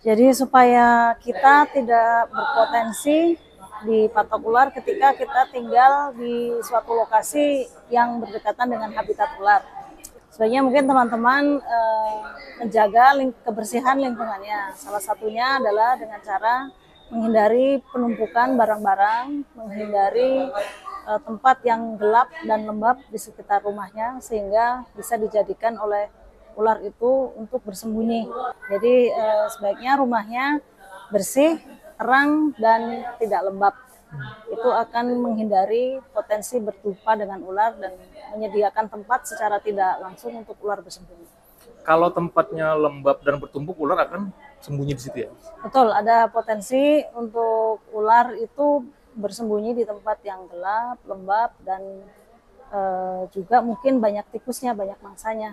Jadi supaya kita tidak berpotensi dipatok ular ketika kita tinggal di suatu lokasi yang berdekatan dengan habitat ular. Sebaiknya mungkin teman-teman menjaga kebersihan lingkungannya. Salah satunya adalah dengan cara menghindari penumpukan barang-barang, menghindari tempat yang gelap dan lembab di sekitar rumahnya sehingga bisa dijadikan oleh ular itu untuk bersembunyi. Jadi sebaiknya rumahnya bersih, terang, dan tidak lembab. Itu akan menghindari potensi berjumpa dengan ular dan menyediakan tempat secara tidak langsung untuk ular bersembunyi. Kalau tempatnya lembab dan bertumpuk, ular akan sembunyi di situ ya? Betul, ada potensi untuk ular itu bersembunyi di tempat yang gelap, lembab, dan juga mungkin banyak tikusnya, banyak mangsanya.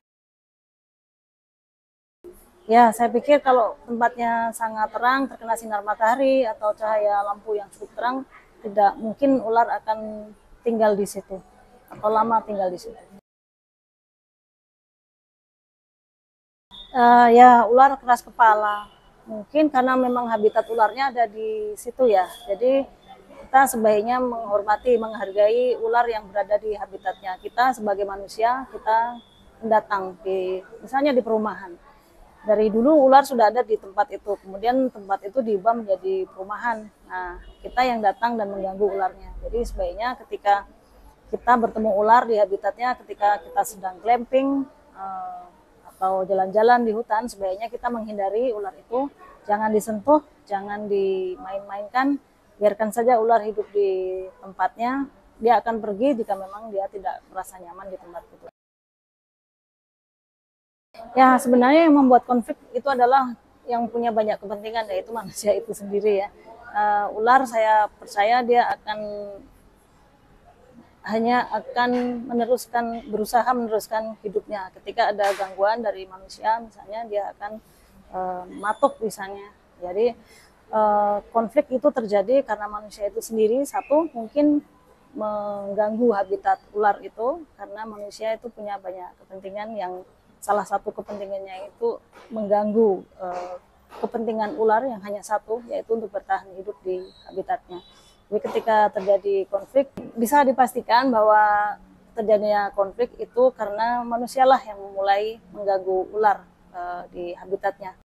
Ya, saya pikir kalau tempatnya sangat terang, terkena sinar matahari atau cahaya lampu yang cukup terang, tidak mungkin ular akan tinggal di situ atau lama tinggal di situ. Ya, ular keras kepala. Mungkin karena memang habitat ularnya ada di situ ya. Jadi kita sebaiknya menghormati, menghargai ular yang berada di habitatnya. Kita sebagai manusia, kita mendatang misalnya di perumahan. Dari dulu ular sudah ada di tempat itu, kemudian tempat itu diubah menjadi perumahan. Nah, kita yang datang dan mengganggu ularnya. Jadi sebaiknya ketika kita bertemu ular di habitatnya, ketika kita sedang glamping atau jalan-jalan di hutan, sebaiknya kita menghindari ular itu. Jangan disentuh, jangan dimain-mainkan, biarkan saja ular hidup di tempatnya. Dia akan pergi jika memang dia tidak merasa nyaman di tempat itu. Ya, sebenarnya yang membuat konflik itu adalah yang punya banyak kepentingan, yaitu manusia itu sendiri ya. Ular saya percaya dia hanya akan berusaha meneruskan hidupnya. Ketika ada gangguan dari manusia, misalnya dia akan matuk misalnya. Jadi konflik itu terjadi karena manusia itu sendiri, satu mungkin mengganggu habitat ular itu karena manusia itu punya banyak kepentingan, yang salah satu kepentingannya itu mengganggu kepentingan ular yang hanya satu, yaitu untuk bertahan hidup di habitatnya. Jadi ketika terjadi konflik, bisa dipastikan bahwa terjadinya konflik itu karena manusialah yang mulai mengganggu ular di habitatnya.